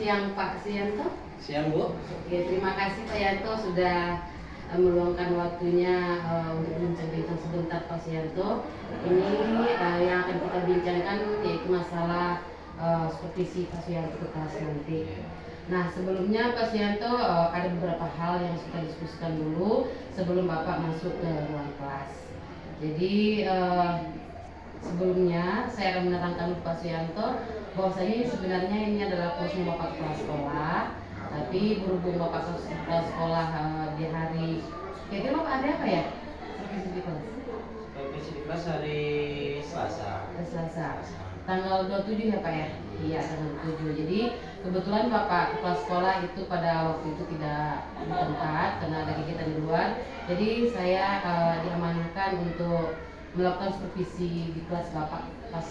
siang Pak Sianto. Siang Bu. Oke, terima kasih Pak Yanto sudah meluangkan waktunya untuk bincang-bincang sebentar Pak Sianto. Ini yang akan kita bincangkan yaitu masalah supervisi Pak Sianto ke kelas nanti. Nah, sebelumnya Pak Sianto ada beberapa hal yang harus kita diskusikan dulu sebelum Bapak masuk ke ruang kelas. Jadi sebelumnya saya akan menerangkan Pak Sianto bahwasanya sebenarnya ini adalah posisi Bapak kepala sekolah, tapi berhubung Bapak kepala sekolah di hari kira-kira Bapak ada apa ya? Supervisi di kelas hari Selasa. Selasa. Tanggal 27 ya Pak ya? Iya, tanggal 27. Jadi kebetulan Bapak kepala sekolah itu pada waktu itu tidak di tempat karena ada kegiatan di luar. Jadi saya diamanahkan untuk melakukan supervisi di kelas Bapak pas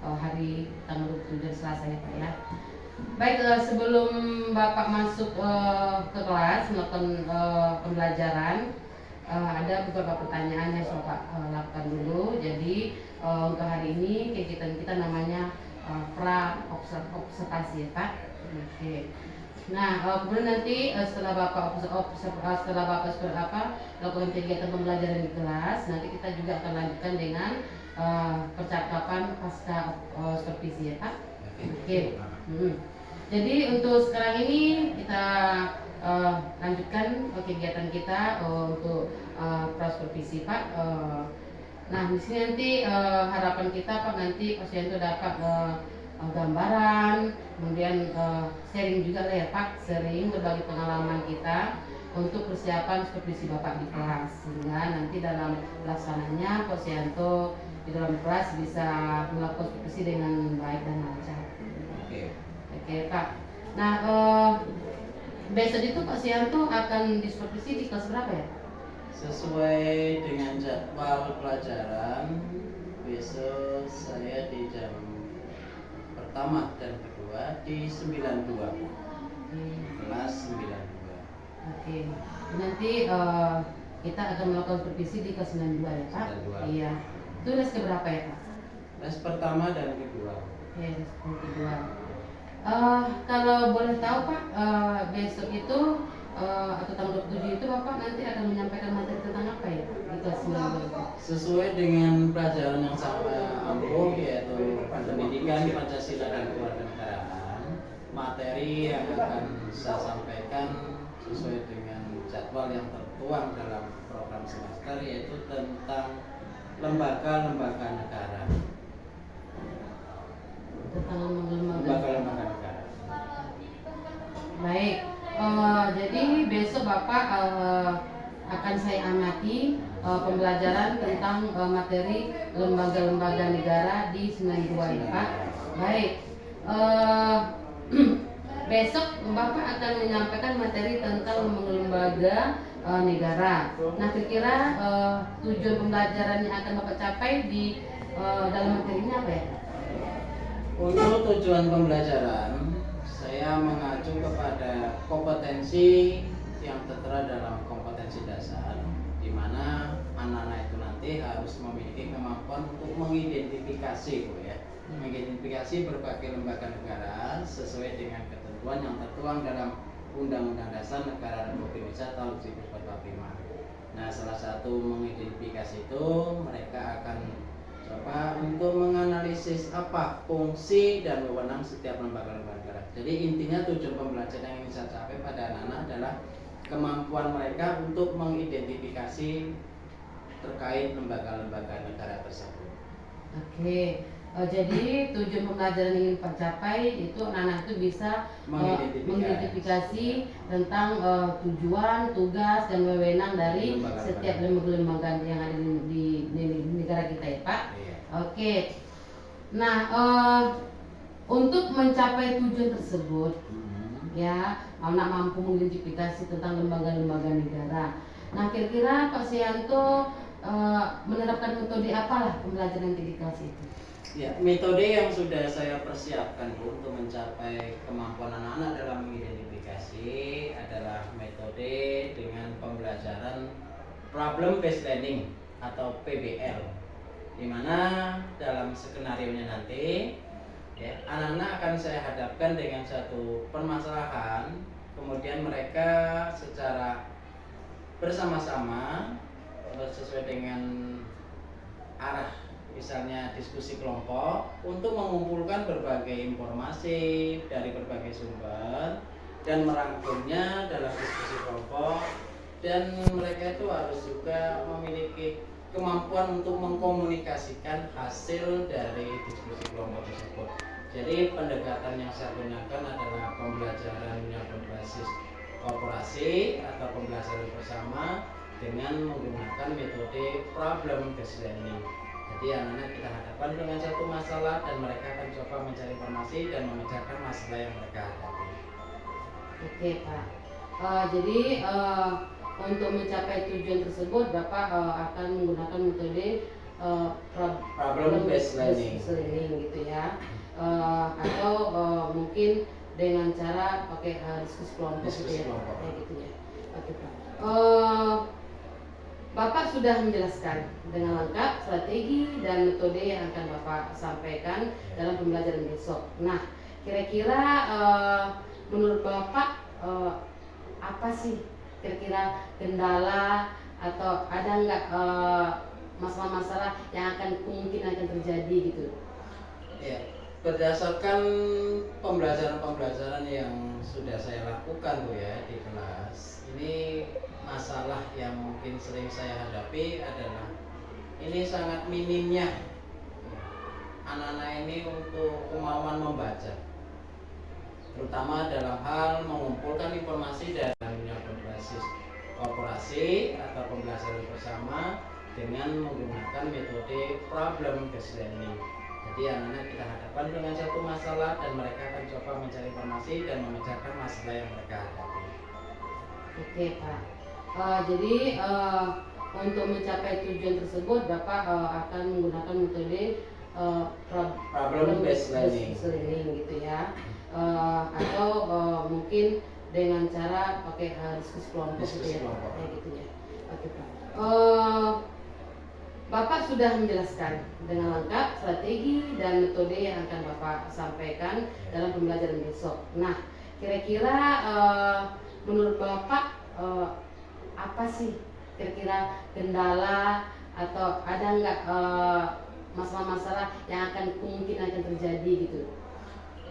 hari tanggal 27 Selasa ya Pak ya. Baik, sebelum Bapak masuk ke kelas melakukan pembelajaran, ada beberapa pertanyaan yang saya Bapak lakukan dulu. Jadi untuk hari ini kegiatan kita namanya pra observasi ya Pak. Oke. Nah, kemudian nanti setelah Bapak lakukan kegiatan pembelajaran di kelas, nanti kita juga akan lanjutkan dengan percakapan pasca supervisi ya Pak. Oke. Jadi untuk sekarang ini kita lanjutkan kegiatan kita untuk pra-supervisi Pak. Nah, di sini nanti harapan kita Pak nanti pasien itu dapat gambaran, kemudian sharing juga lah ya Pak, sharing berbagi pengalaman kita untuk persiapan supervisi Bapak di kelas, sehingga nanti dalam pelaksananya Pak Sianto di dalam kelas bisa melakukan supervisi dengan baik dan lancar. Oke Pak. Nah, besok itu Pak Sianto akan disupervisi di kelas berapa ya? Sesuai dengan jadwal pelajaran, besok saya di jam pertama dan kedua di 92. Kelas 92. Oke. Nanti kita akan melakukan supervisi di kelas 92 ya Pak? 92. Iya. Itu les keberapa ya Pak? Les pertama dan kedua. Oke, les kedua. Kalau boleh tahu Pak, besok itu atau tanggal 27 itu Bapak nanti akan menyampaikan materi tentang apa ya di kelas 92? Sesuai dengan pelajaran yang sama ampuh, yaitu pendidikan Pancasila dan kewarganegaraan. Materi yang akan saya sampaikan sesuai dengan jadwal yang tertuang dalam program semester, yaitu tentang lembaga-lembaga negara. Tentang lembaga negara. Baik, jadi besok Bapak akan saya amati pembelajaran tentang materi lembaga-lembaga negara di 92 ya Pak. Baik, besok Bapak akan menyampaikan materi tentang lembaga negara. Nah, kira-kira tujuan pembelajaran yang akan Bapak capai di dalam materi ini apa ya? Untuk tujuan pembelajaran, saya mengacu kepada kompetensi yang tertera dalam kompetensi dasar, di mana anak-anak itu nanti harus memiliki kemampuan untuk mengidentifikasi, mengidentifikasi berbagai lembaga negara sesuai dengan ketentuan yang tertuang dalam Undang-Undang Dasar Negara Republik Indonesia tahun 1945. Nah, salah satu mengidentifikasi itu mereka akan coba untuk menganalisis apa fungsi dan wewenang setiap lembaga-lembaga negara. Jadi intinya tujuan pembelajaran yang ingin saya capai pada anak-anak adalah kemampuan mereka untuk mengidentifikasi terkait lembaga-lembaga negara tersebut. Oke, jadi tujuan pembelajaran yang ingin Pak capai itu anak-anak itu bisa mengidentifikasi tentang tujuan, tugas, dan wewenang dari setiap lembaga yang ada di negara kita ya Pak. Iya. Oke, nah untuk mencapai tujuan tersebut, ya anak mampu mengidentifikasi tentang lembaga-lembaga negara. Nah, kira-kira Pak Sianto menerapkan metode apalah pembelajaran di kelas itu? Ya, metode yang sudah saya persiapkan untuk mencapai kemampuan anak-anak dalam mengidentifikasi adalah metode dengan pembelajaran problem based learning atau PBL, di mana dalam skenario nya nanti ya, anak-anak akan saya hadapkan dengan satu permasalahan, kemudian mereka secara bersama-sama sesuai dengan arah misalnya diskusi kelompok untuk mengumpulkan berbagai informasi dari berbagai sumber dan merangkumnya dalam diskusi kelompok, dan mereka itu harus juga memiliki kemampuan untuk mengkomunikasikan hasil dari diskusi kelompok tersebut. Jadi pendekatan yang saya gunakan adalah pembelajaran yang berbasis korporasi atau pembelajaran bersama dengan menggunakan metode problem based learning. Jadi anak-anak kita hadapkan dengan satu masalah dan mereka akan coba mencari informasi dan memecahkan masalah yang mereka hadapi. Oke Pak. Jadi untuk mencapai tujuan tersebut Bapak akan menggunakan metode problem based learning gitu ya. Atau mungkin dengan cara pakai diskusi kelompok gitu ya. Kayak gitu ya. Oke Pak. Bapak sudah menjelaskan dengan lengkap strategi dan metode yang akan Bapak sampaikan dalam pembelajaran besok. Nah, kira-kira menurut Bapak apa sih kira-kira kendala atau ada nggak masalah-masalah yang kemungkinan akan terjadi gitu? Ya, berdasarkan pembelajaran yang sudah saya lakukan Bu ya di kelas, ini masalah yang mungkin sering saya hadapi adalah ini sangat minimnya anak-anak ini untuk kemauan membaca, terutama dalam hal mengumpulkan informasi dari yang berbasis korporasi atau pembelajaran bersama dengan menggunakan metode problem based learning. Jadi anak-anak kita hadapkan dengan satu masalah dan mereka akan coba mencari informasi dan memecahkan masalah yang mereka hadapi. Oke Pak. Jadi untuk mencapai tujuan tersebut Bapak akan menggunakan metode problem based learning gitu ya. Atau mungkin dengan cara pakai diskusi kelompok gitu ya. Kayak gitu ya. Oke Pak. Bapak sudah menjelaskan dengan lengkap strategi dan metode yang akan Bapak sampaikan dalam pembelajaran besok. Nah, kira-kira menurut Bapak apa sih kira-kira kendala atau ada nggak masalah-masalah yang kemungkinan akan terjadi gitu?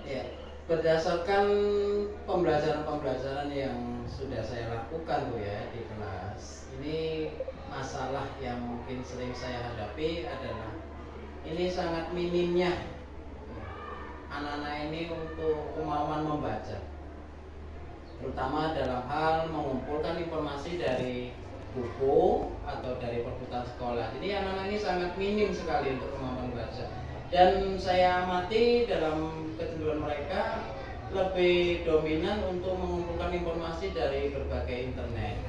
Ya, berdasarkan pembelajaran yang sudah saya lakukan Bu ya di kelas, ini masalah yang mungkin sering saya hadapi adalah ini sangat minimnya anak-anak ini untuk kemauan membaca, terutama dalam hal mengumpulkan informasi dari buku atau dari perputaran sekolah. Jadi anak-anak ini sangat minim sekali untuk kemampuan membaca, dan saya amati dalam kecenderungan mereka lebih dominan untuk mengumpulkan informasi dari berbagai internet.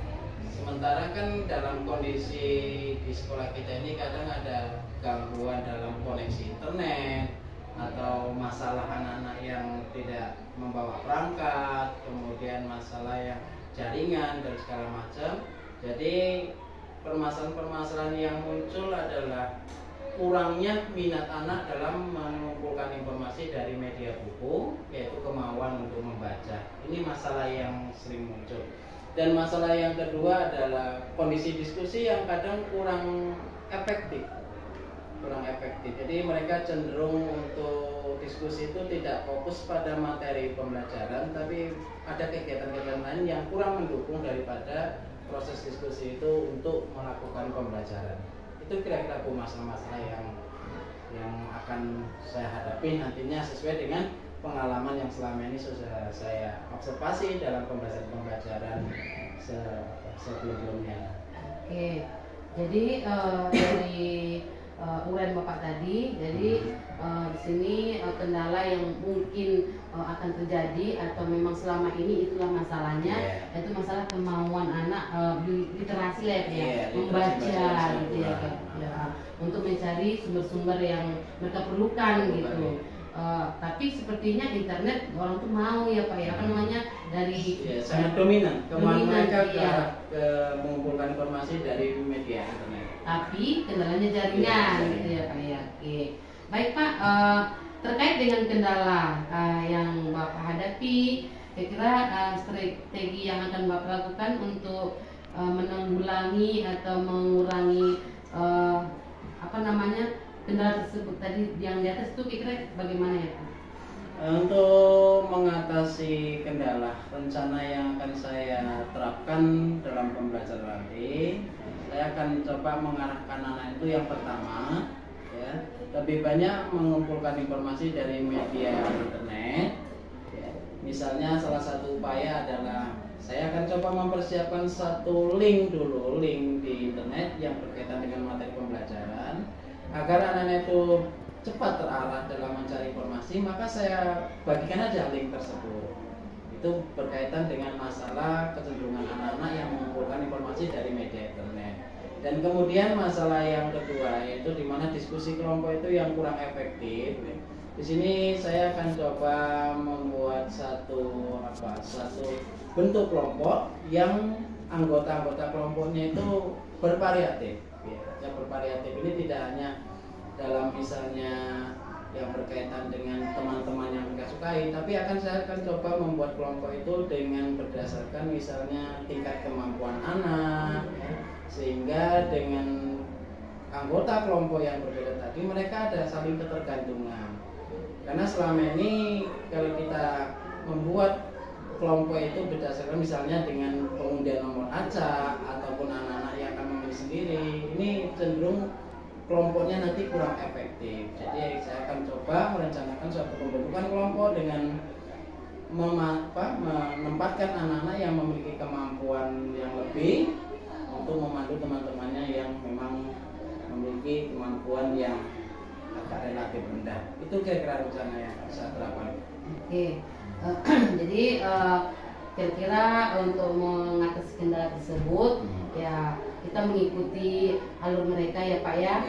Sementara kan dalam kondisi di sekolah kita ini kadang ada gangguan dalam koneksi internet atau masalah anak-anak yang tidak membawa perangkat, kemudian masalah yang jaringan dan segala macam. Jadi permasalahan-permasalahan yang muncul adalah kurangnya minat anak dalam mengumpulkan informasi dari media buku, yaitu kemauan untuk membaca. Ini masalah yang sering muncul. Dan masalah yang kedua adalah kondisi diskusi yang kadang kurang efektif. Jadi mereka cenderung untuk diskusi itu tidak fokus pada materi pembelajaran, tapi ada kegiatan-kegiatan lain yang kurang mendukung daripada proses diskusi itu untuk melakukan pembelajaran. Itu kira-kira masalah-masalah yang akan saya hadapi nantinya sesuai dengan pengalaman yang selama ini sudah saya observasi dalam pembelajaran sebelumnya. Oke, jadi dari uraian Bapak tadi, jadi di sini kendala yang mungkin akan terjadi atau memang selama ini itulah masalahnya, yaitu masalah kemauan anak literasi lah ya, membaca gitu ya, untuk mencari sumber-sumber yang mereka perlukan gitu. Tapi sepertinya internet orang tuh mau ya Pak ya, apa namanya, dari sangat dominan kemauan mereka ke mengumpulkan informasi dari media internet. Tapi kendalanya jaringan gitu ya Pak ya. Oke. Baik Pak, terkait dengan kendala yang Bapak hadapi, kira-kira strategi yang akan Bapak lakukan untuk menanggulangi atau mengurangi kendala tersebut tadi yang di atas itu kira-kira bagaimana ya Pak? Untuk mengatasi kendala rencana yang akan saya terapkan dalam pembelajaran nanti, saya akan coba mengarahkan anak itu yang pertama, ya, lebih banyak mengumpulkan informasi dari media internet. Ya. Misalnya salah satu upaya adalah saya akan coba mempersiapkan satu link di internet yang berkaitan dengan materi pembelajaran agar anak-anak itu cepat terarah dalam mencari informasi, maka saya bagikan aja link tersebut. Itu berkaitan dengan masalah kecenderungan anak-anak yang mengumpulkan informasi dari media internet. Dan kemudian masalah yang kedua yaitu di mana diskusi kelompok itu yang kurang efektif. Di sini saya akan coba membuat satu bentuk kelompok yang anggota-anggota kelompoknya itu bervariatif. Ya, bervariatif ini tidak hanya dalam misalnya yang berkaitan dengan teman-teman yang mereka sukai, tapi saya akan coba membuat kelompok itu dengan berdasarkan misalnya tingkat kemampuan anak, sehingga dengan anggota kelompok yang berbeda tadi mereka ada saling ketergantungan. Karena selama ini kalau kita membuat kelompok itu berdasarkan misalnya dengan pengundian nomor acak ataupun anak-anak yang akan memilih sendiri, ini cenderung kelompoknya nanti kurang efektif. Jadi saya akan coba merencanakan suatu pembentukan kelompok dengan menempatkan anak-anak yang memiliki kemampuan yang lebih untuk memandu teman-temannya yang memang memiliki kemampuan yang agak relatif rendah. Itu kira-kira rencana yang saya terapkan. Oke. Jadi kira-kira untuk mengatasi kendala tersebut ya kita mengikuti alur mereka ya Pak ya.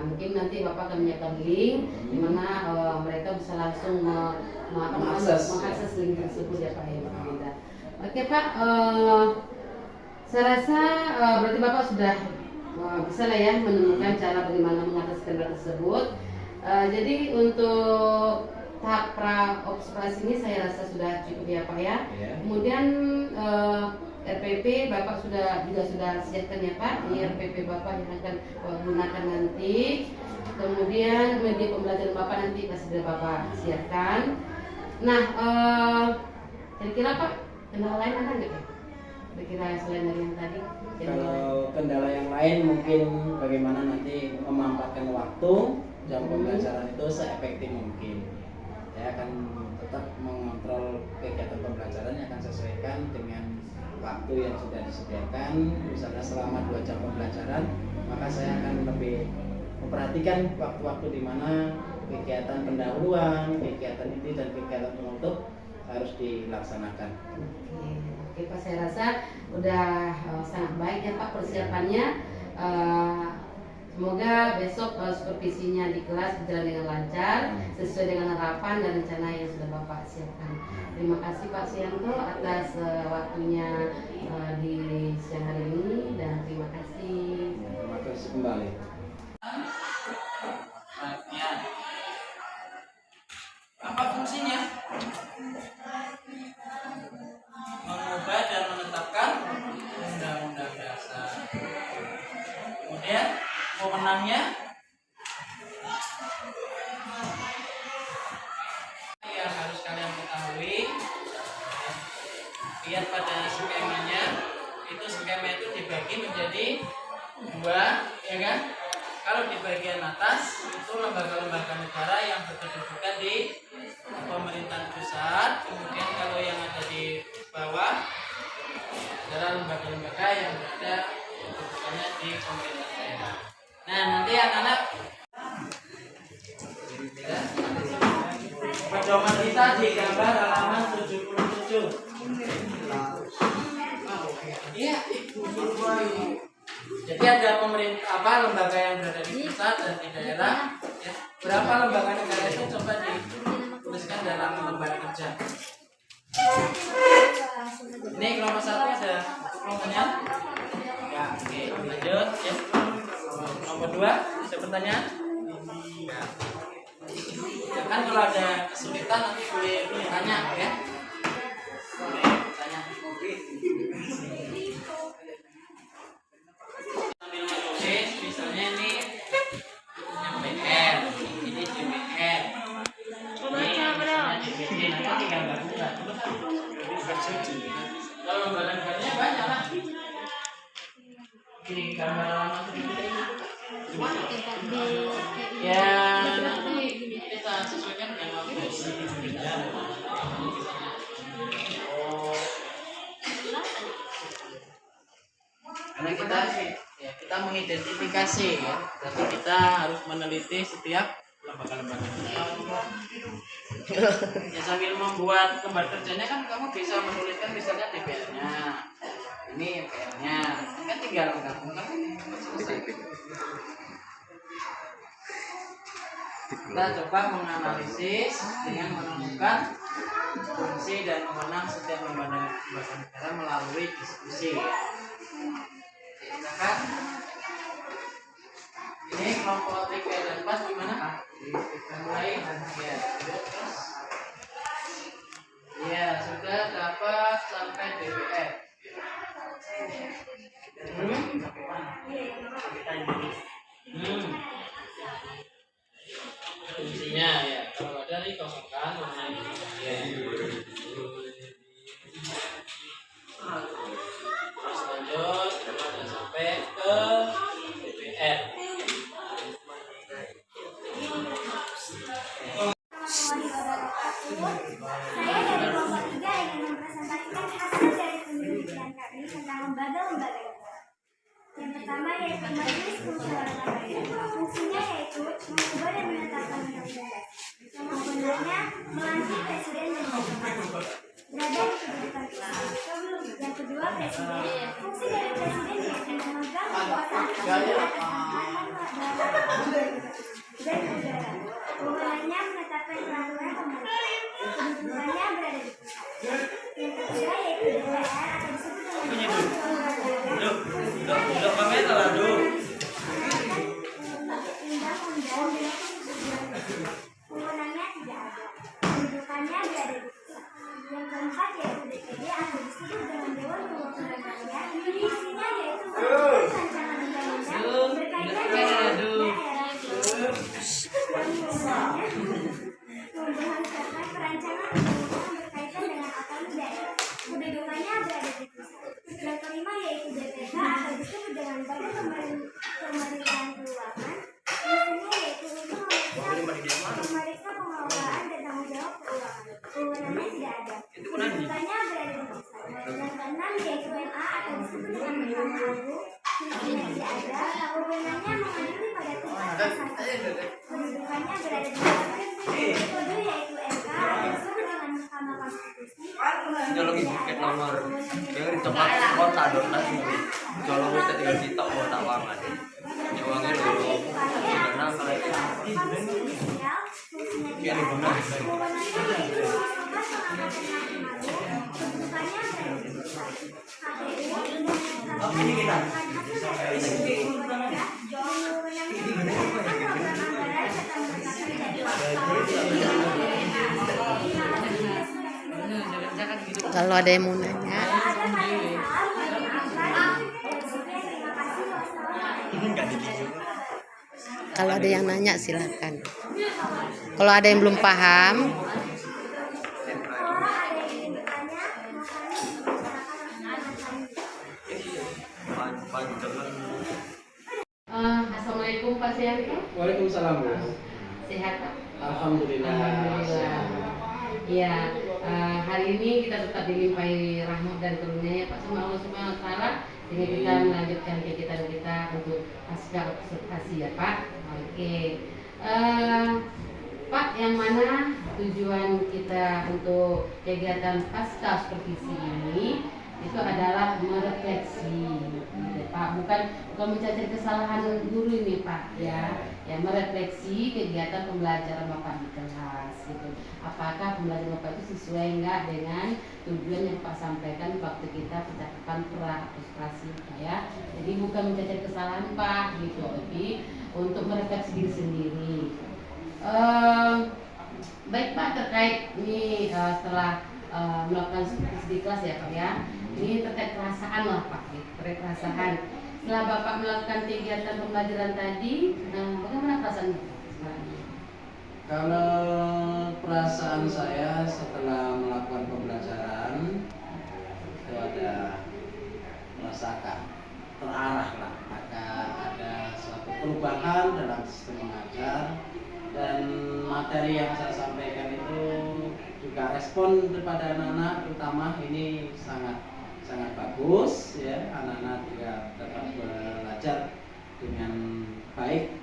Mungkin nanti Bapak akan menyiapkan link di mana mereka bisa langsung mengakses link tersebut ya Pak ya. Oke Pak, saya rasa berarti Bapak sudah bisa lah ya menemukan cara bagaimana mengatasi kendala tersebut. Jadi untuk tahap pra-observasi ini saya rasa sudah cukup ya Pak ya. Kemudian RPP Bapak sudah siapkan ya Pak. Ini RPP Bapak yang akan gunakan nanti. Kemudian media pembelajaran Bapak nanti sudah Bapak siapkan. Nah, kira-kira Pak kendala lain ada nggak ya? Kira-kira selain dari yang tadi? Kalau kendala yang lain mungkin bagaimana nanti memanfaatkan waktu jam pembelajaran itu seefektif mungkin. Saya akan tetap mengontrol kegiatan pembelajaran yang akan sesuaikan dengan waktu yang sudah disediakan. Misalnya selama 2 jam pembelajaran, maka saya akan lebih memperhatikan waktu-waktu di mana kegiatan pendahuluan, kegiatan inti dan kegiatan penutup harus dilaksanakan. Oke Pak, saya rasa udah sangat baik ya Pak persiapannya. Semoga besok supervisinya di kelas berjalan dengan lancar sesuai dengan harapan dan rencana yang sudah Bapak siapkan. Terima kasih Pak Sianto atas waktunya di siang hari ini dan terima kasih. Terima kasih kembali. Apa fungsinya? Mengubah dan menetapkan undang-undang dasar. Kemudian pemenangnya yang harus kalian ketahui, lihat pada skemanya, skema itu dibagi menjadi 2, ya kan? Kalau di bagian atas itu lembaga-lembaga negara yang berkedudukan di pemerintahan pusat, kemudian kalau yang ada di bawah adalah lembaga-lembaga yang berada kedudukannya di pemerintahan daerah. Nah, nanti anak-anak pedoman kita di gambar halaman 77. Iya, jadi ada lembaga yang berada di pusat dan di daerah. Ya. Berapa lembaga negara itu coba dituliskan dalam lembar kerja. Ini kelompok 1 ada kelompoknya. Ya, oke, lanjut ya. Nomor 2, ada pertanyaan? Ya. Kan kalau kesulitan nanti boleh tanya ya. Boleh tanya. Sambil menulis, misalnya ini MPR, ini JPR. Ini misalnya DPD, nanti tinggal gabungkan. Kalau gambar-gambarnya banyak lah. Ini gambar lama sedikit ini. Ya, nanti kita sesuaikan dengan waktu. Karena kita mengidentifikasi ya, jadi kita harus meneliti setiap lembaga-lembaga. Ya sambil membuat lembar kerjanya kan kamu bisa menuliskan misalnya DPR-nya, ini MPR-nya, kan tinggal menggabungkan selesai. Kita coba menganalisis dengan menemukan fungsi dan wewenang setiap lembaga negara melalui diskusi. Silakan. Ini kelompok 3 dan 4 gimana? Mulai ya, terus. Ya, sudah dapat sampai DPR. Fungsinya ya, kalau ada dikosongkan ya. Terus lanjut ada sampai ke DPR. Saya dari kelompok 3 ingin mempresentasikan hasil dari penelitian kami tentang lembaga-lembaga negara. Yang pertama yaitu Majelis Musyawarah Rakyat. Fungsinya yaitu mengubah dan menetapkan undang-undang. Yang kegunaannya melantik presiden dan wakil berada di kedudukan pusat. Yang kedua presiden. Fungsi dari presiden yaitu memegang kekuasaan atas dan negara. Kewenangannya menetapkan peraturan pemerintah. Kedudukannya berada di pusat. Yang ketiga yaitu DPR atau disebut dengan kewenangannya tidak ada. Kedudukannya berada di pusat. Yang keempat yaitu DPD atau disebut dengan Dewan Perwakilan Rakyat. Fungsinya yaitu menentukan rancangan undang-undang berkaitan dengan daerah. Membahasakan perancangan undang-undang berkaitan dengan otonomi daerah. Kedudukannya berada di pusat. Yang kelima yaitu BPK atau disebut dengan Badan Pemerintahan Keuangan. Fungsinya yaitu untuk memeriksa pengelolaan dan tanggung jawab keuangan. Kewenangannya tidak ada. Kedudukannya berada di pusat. Yang keenam yaitu MA atau disebut dengan Mahkamah Agung. Fungsinya tidak ada. Kewenangannya mengadili pada tingkat kasasi. Kedudukannya berada di pusat. Kedua yaitu MK atau disebut dengan Mahkamah Konstitusi. Kalau bukit nomor yang di tempat kota dong nanti kalau kita tinggal di tok kota wangan nyawangnya dulu karena ya benar ini kita Kalau ada yang mau nanya, kalau ada yang nanya silakan. Kalau ada yang belum paham, Assalamualaikum Pak Sianto. Waalaikumsalam Bu. Sehat Pak? Alhamdulillah. Alhamdulillah. Iya, hari ini kita tetap dilimpahi rahmat dan karunia ya Pak sama Allah Subhanahu wa taala, sehingga kita melanjutkan kegiatan kita untuk pasca observasi ya Pak. Oke. Pak, yang mana tujuan kita untuk kegiatan pasca supervisi ini itu adalah merefleksi, gitu, Pak. Bukan mencari kesalahan guru ini Pak, ya merefleksi kegiatan pembelajaran Bapak di kelas, gitu. Apakah pembelajaran Bapak itu sesuai enggak dengan tujuan yang Pak sampaikan waktu kita percakapan pra observasi, ya. Jadi bukan mencari kesalahan Pak, gitu, tapi untuk merefleksi diri sendiri. Baik Pak, terkait ini setelah melakukan supervisi di kelas ya Pak ya, ini terkait perasaan lah Pak, terkait perasaan. Setelah Bapak melakukan kegiatan pembelajaran tadi, bagaimana perasaan Bapak? Kalau perasaan saya setelah melakukan pembelajaran itu ada merasakan terarah lah, maka ada suatu perubahan dalam sistem mengajar dan materi yang saya sampaikan itu juga respon kepada anak-anak terutama ini sangat bagus ya, anak-anak juga dapat belajar dengan baik.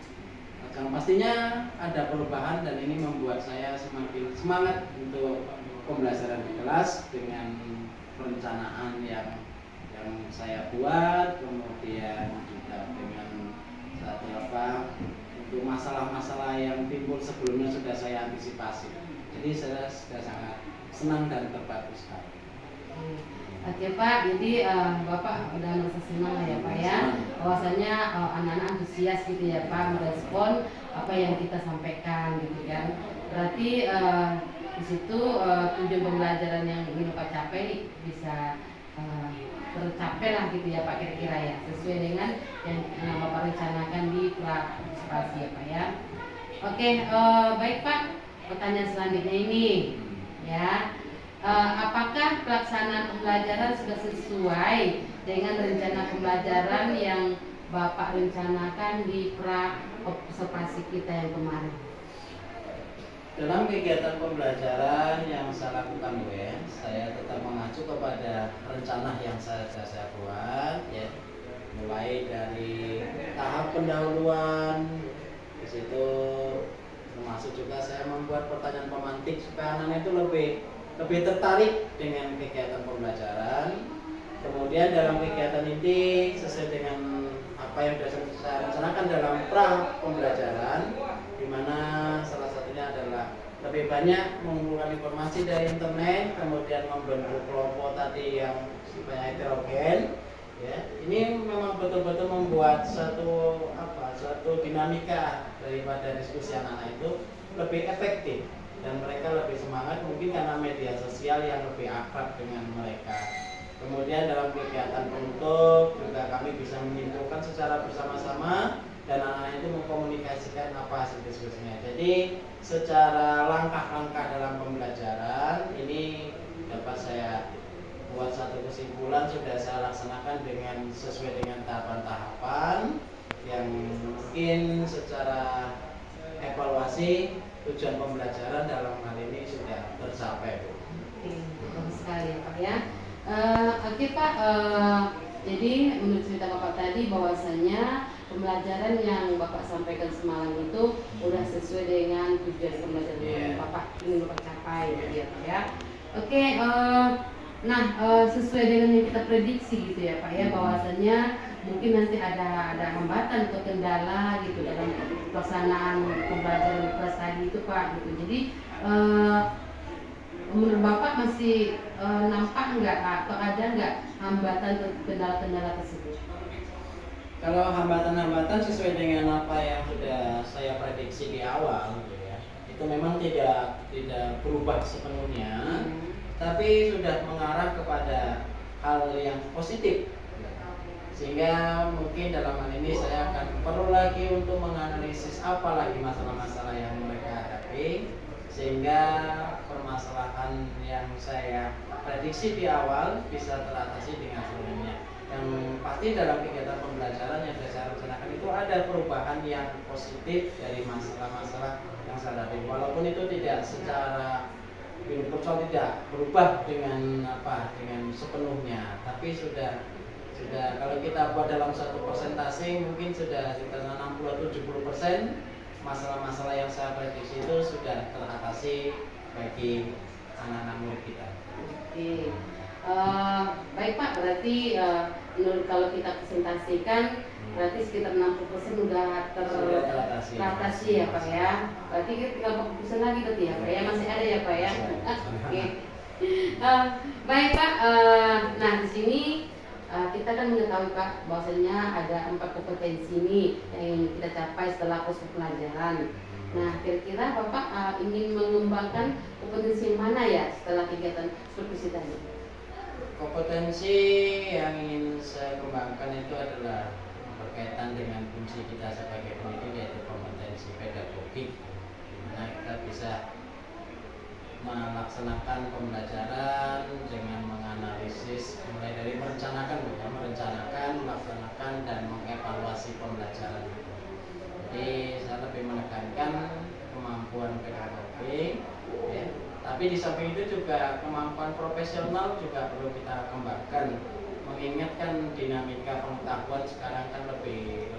Yang pastinya ada perubahan dan ini membuat saya semakin semangat untuk pembelajaran di kelas dengan perencanaan yang saya buat, kemudian juga dengan satu untuk masalah-masalah yang timbul sebelumnya sudah saya antisipasi. Jadi saya sudah sangat senang dan terbantu sekali. Oke Pak, jadi Bapak udah merasa senang lah ya Pak ya, bahwasanya anak-anak antusias gitu ya Pak merespon apa yang kita sampaikan gitu kan. Berarti di situ tujuan pembelajaran yang ingin Bapak capai bisa tercapai lah gitu ya Pak kira-kira ya, sesuai dengan yang Bapak rencanakan di partisipasi ya Pak ya. Oke, baik Pak, pertanyaan selanjutnya ini ya. Apakah pelaksanaan pembelajaran sudah sesuai dengan rencana pembelajaran yang Bapak rencanakan di observasi kita yang kemarin? Dalam kegiatan pembelajaran yang saya lakukan saya tetap mengacu kepada rencana yang saya buat ya. Mulai dari tahap pendahuluan, di situ termasuk juga saya membuat pertanyaan pemantik supaya anak itu lebih tertarik dengan kegiatan pembelajaran. Kemudian dalam kegiatan ini sesuai dengan apa yang sudah saya rencanakan dalam pra pembelajaran, di mana salah satunya adalah lebih banyak mengumpulkan informasi dari internet, kemudian membentuk kelompok tadi yang sifatnya heterogen. Ya, ini memang betul-betul membuat suatu dinamika daripada diskusi anak-anak itu lebih efektif. Dan mereka lebih semangat mungkin karena media sosial yang lebih akrab dengan mereka. Kemudian dalam kegiatan penutup juga kami bisa menyimpulkan secara bersama-sama dan anak-anak itu mengkomunikasikan apa hasil diskusinya. Jadi secara langkah-langkah dalam pembelajaran ini dapat saya buat satu kesimpulan sudah saya laksanakan dengan sesuai dengan tahapan-tahapan yang mungkin secara evaluasi tujuan pembelajaran dalam hal ini sudah tercapai. Oke, bagus sekali ya Pak ya. Oke Pak, jadi menurut cerita Bapak tadi bahwasanya pembelajaran yang Bapak sampaikan semalam itu udah sesuai dengan tujuan pembelajaran yang Bapak ingin Bapak capai gitu ya Pak ya. Oke, sesuai dengan yang kita prediksi gitu ya Pak ya, bahwasanya mungkin nanti ada hambatan atau kendala gitu dalam pelaksanaan pembelajaran kelas tadi itu Pak gitu. Jadi menurut Bapak masih nampak enggak atau ada enggak hambatan atau kendala-kendala tersebut? Kalau hambatan-hambatan sesuai dengan apa yang sudah saya prediksi di awal gitu ya, itu memang tidak berubah sepenuhnya, tapi sudah mengarah kepada hal yang positif. Sehingga mungkin dalam hal ini saya akan perlu lagi untuk menganalisis apa lagi masalah-masalah yang mereka hadapi, sehingga permasalahan yang saya prediksi di awal bisa teratasi dengan seluruhnya. Yang pasti dalam kegiatan pembelajaran yang saya rencanakan itu ada perubahan yang positif dari masalah-masalah yang saya hadapi, walaupun itu tidak secara universal, tidak berubah dengan sepenuhnya, tapi sudah kalau kita buat dalam satu persentase mungkin sudah sekitar 60-70% masalah-masalah yang saya prediksi itu sudah teratasi bagi anak-anak murid kita. Oke. Baik Pak, berarti kalau kita presentasikan berarti sekitar 60% udah teratasi ya Pak ya. Berarti kita tinggal fokusin lagi berarti ya Pak ya, masih ada ya Pak ya. Oke. Baik Pak, nah di sini kita kan mengetahui Pak bahwasanya ada 4 kompetensi ini yang ingin kita capai setelah proses pelajaran. Nah, kira-kira Bapak ingin mengembangkan kompetensi mana ya setelah kegiatan supervisi tadi? Kompetensi yang ingin saya kembangkan itu adalah berkaitan dengan fungsi kita sebagai pendidik, yaitu kompetensi pedagogik, di mana kita bisa melaksanakan pembelajaran dengan menganalisis, mulai dari merencanakan, melaksanakan dan mengevaluasi pembelajaran itu. Jadi saya lebih menekankan kemampuan pedagogik, ya. Tapi di samping itu juga kemampuan profesional juga perlu kita kembangkan. Mengingatkan dinamika pengetahuan sekarang kan lebih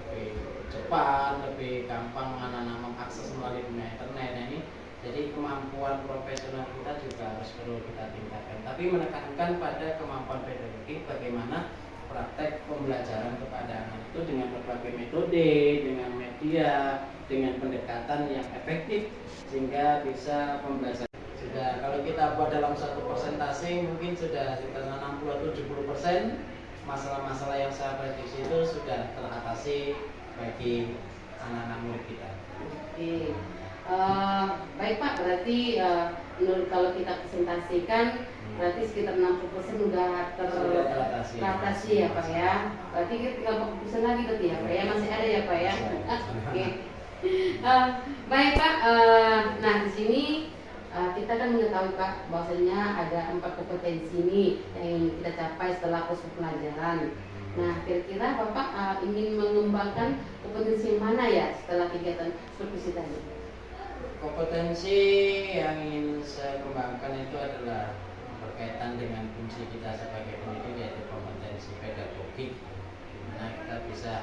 cepat, lebih gampang anak-anak mengakses melalui dunia internet. Nah, ini jadi kemampuan profesional kita juga harus perlu kita tingkatkan. Tapi menekankan pada kemampuan pedagogik, bagaimana praktek pembelajaran kepada anak itu dengan berbagai metode, dengan media, dengan pendekatan yang efektif sehingga bisa pembelajaran. Sudah, kalau kita buat dalam satu persentase mungkin sudah sekitar 60-70% masalah-masalah yang saya prediksi itu sudah teratasi bagi anak-anak murid kita. Oke. Baik Pak, berarti kalau kita presentasikan berarti sekitar 60% sudah teratasi ya Pak ya. Berarti kita tinggal 40% lagi berarti ya Pak ya, masih ada ya Pak ya. Oke. Baik Pak, nah di sini kita kan mengetahui Pak bahwasanya ada 4 kompetensi ini yang ingin kita capai setelah proses pelajaran. Nah, kira-kira Bapak ingin mengembangkan kompetensi mana ya setelah kegiatan supervisi tadi? Kompetensi yang ingin saya kembangkan itu adalah berkaitan dengan fungsi kita sebagai pendidik, yaitu kompetensi pedagogik, di mana kita bisa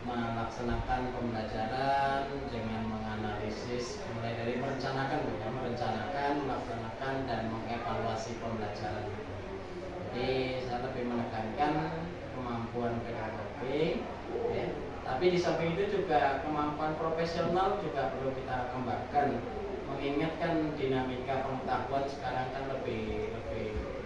melaksanakan pembelajaran dengan menganalisis, mulai dari merencanakan, melaksanakan dan mengevaluasi pembelajaran itu. Jadi saya lebih menekankan kemampuan pedagogik, ya. Tapi di samping itu juga kemampuan profesional juga perlu kita kembangkan. Mengingatkan dinamika pengetahuan sekarang kan lebih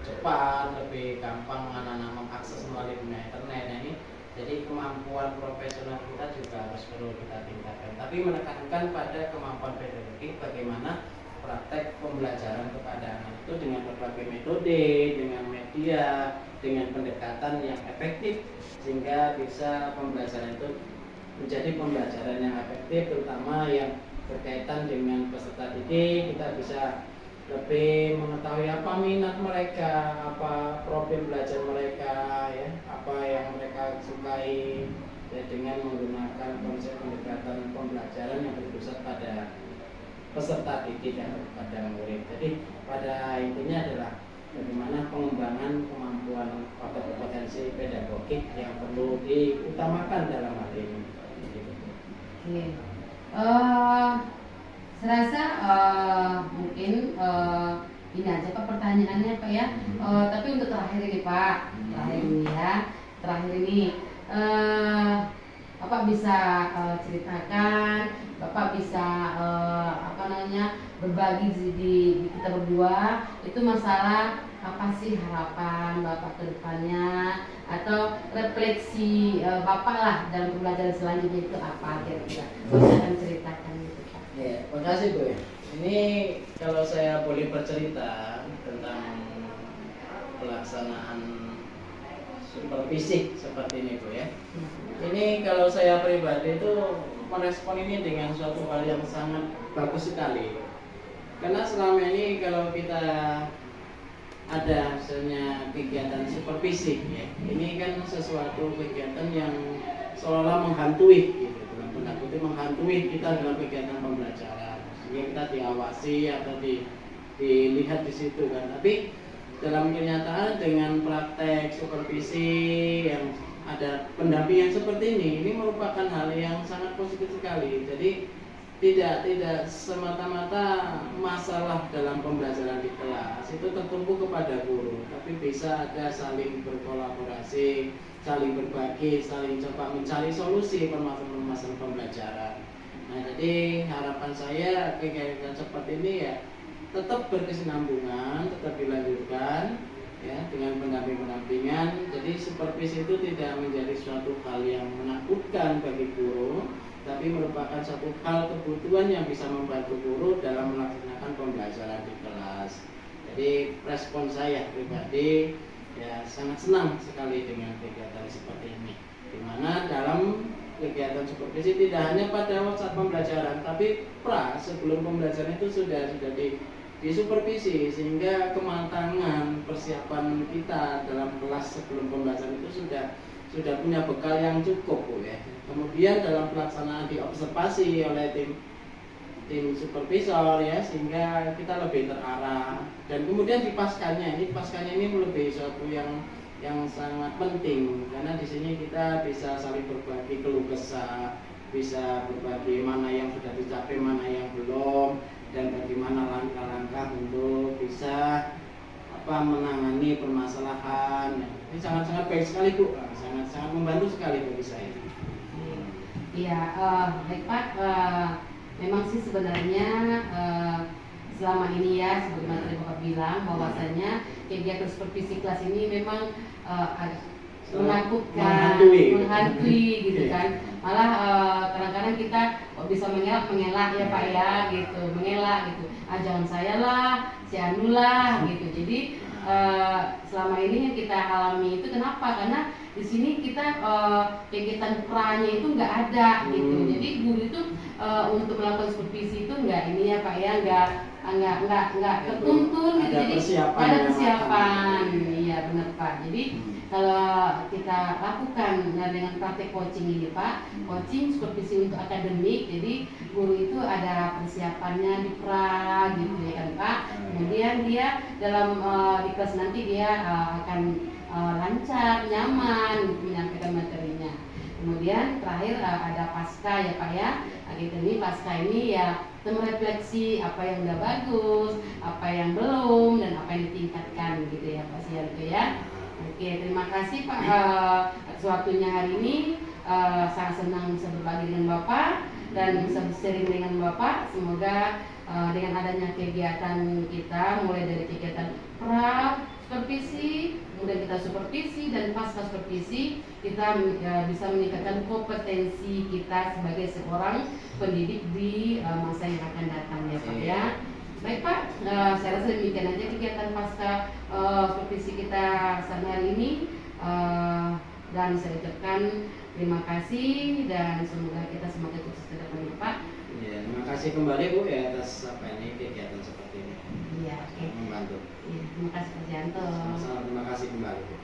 cepat, lebih gampang anak-anak mengakses melalui dunia internet. Nah, ini jadi kemampuan profesional kita juga harus perlu kita tingkatkan. Tapi menekankan pada kemampuan pedagogik, bagaimana praktek pembelajaran kepada anak itu dengan berbagai metode, dengan media, dengan pendekatan yang efektif sehingga bisa pembelajaran itu menjadi pembelajaran yang efektif, terutama yang berkaitan dengan peserta didik. Kita bisa lebih mengetahui apa minat mereka, apa profil belajar mereka, ya, apa yang mereka sukai, ya, dengan menggunakan konsep pendekatan pembelajaran yang berpusat pada peserta didik dan pada murid. Jadi pada intinya adalah bagaimana pengembangan kemampuan atau kompetensi pedagogik yang perlu diutamakan dalam hal ini. Oke. Serasa mungkin ini aja Pak pertanyaannya Pak ya. Tapi untuk terakhir ini Pak, terakhir ini Bapak bisa ceritakan, Bapak bisa berbagi di kita berdua itu masalah apa sih harapan Bapak ke depannya atau refleksi Bapak lah dalam pembelajaran selanjutnya itu apa kira-kira? Bapak akan ceritakan gitu Pak. Ya, makasih Bu. Ini kalau saya boleh bercerita tentang pelaksanaan supervisi seperti ini Bu ya. Ini kalau saya pribadi itu merespon ini dengan suatu hal yang sangat bagus sekali. Karena selama ini kalau kita ada hasilnya kegiatan supervisi, ya, ini kan sesuatu kegiatan yang seolah menghantui, gitu, dalam tanda kutip menghantui kita dalam kegiatan pembelajaran. Sehingga kita diawasi atau dilihat di situ kan. Tapi dalam kenyataan dengan praktek supervisi yang ada pendampingan seperti ini merupakan hal yang sangat positif sekali. Jadi tidak semata-mata masalah dalam pembelajaran di kelas itu tertumpu kepada guru, tapi bisa ada saling berkolaborasi, saling berbagi, saling coba mencari solusi permasalahan pembelajaran. Nah, jadi harapan saya kegiatan seperti ini ya tetap berkesinambungan, tetap dilanjutkan ya dengan pendampingan. Jadi supervisi itu tidak menjadi suatu hal yang menakutkan bagi guru, tapi merupakan satu hal kebutuhan yang bisa membantu guru dalam melaksanakan pembelajaran di kelas. Jadi respon saya pribadi ya sangat senang sekali dengan kegiatan seperti ini, di mana dalam kegiatan supervisi tidak hanya pada saat pembelajaran, tapi sebelum pembelajaran itu sudah disupervisi, sehingga kematangan persiapan kita dalam kelas sebelum pembelajaran itu sudah punya bekal yang cukup, Bu, ya. Kemudian dalam pelaksanaan diobservasi oleh tim supervisor, ya, sehingga kita lebih terarah. Dan kemudian di paskanya ini melebihi suatu yang sangat penting, karena di sini kita bisa saling berbagi keluh kesah, bisa berbagi mana yang sudah dicapai, mana yang belum, dan bagaimana langkah-langkah untuk bisa menangani permasalahan. Ini sangat-sangat baik sekali, Bu, sangat-sangat membantu sekali bagi saya. Iya, baik Pak. Memang sih sebenarnya selama ini ya, sebagaimana tadi Bapak bilang, bahwasanya kegiatan supervisi kelas ini memang menakutkan, menghantui gitu kan. Malah kadang-kadang kita bisa mengelak ya Pak ya, gitu, mengelak gitu. Jangan saya lah, si Anu lah gitu. Jadi selama ini yang kita alami itu kenapa? Karena di sini kita kegiatan perannya itu nggak ada gitu. Jadi guru itu untuk melakukan supervisi itu nggak ini ya Pak ya, nggak tertuntun gitu. Jadi ada persiapan. Iya benar Pak. Jadi kalau kita lakukan dengan praktek coaching ini Pak, coaching supervisi untuk akademik, jadi guru itu ada persiapannya di pra gitu ya kan Pak. Kemudian dia dalam di kelas nanti dia akan lancar, nyaman gitu, menyampaikan materinya. Kemudian terakhir ada pasca ya Pak ya. Ini pasca ini ya merefleksi apa yang udah bagus, apa yang belum, dan apa yang ditingkatkan gitu ya Pak Sianto ya. Oke, terima kasih Pak atas waktunya hari ini. Sangat senang bisa berbagi dengan Bapak dan bisa sharing dengan Bapak. Semoga dengan adanya kegiatan kita, mulai dari kegiatan pra supervisi, kemudian kita supervisi dan pasca supervisi, kita bisa meningkatkan kompetensi kita sebagai seorang pendidik di masa yang akan datang ya Pak ya. Baik Pak, saya rasa demikian aja kegiatan pasca supervisi kita saat hari ini, dan saya ucapkan terima kasih dan semoga kita semakin sukses ke depan Pak. Ya, terima kasih kembali Bu ya atas kegiatan seperti ini. Iya, oke. Membantu. Iya, terima kasih Pak Sianto. Sama-sama, terima kasih kembali Bu.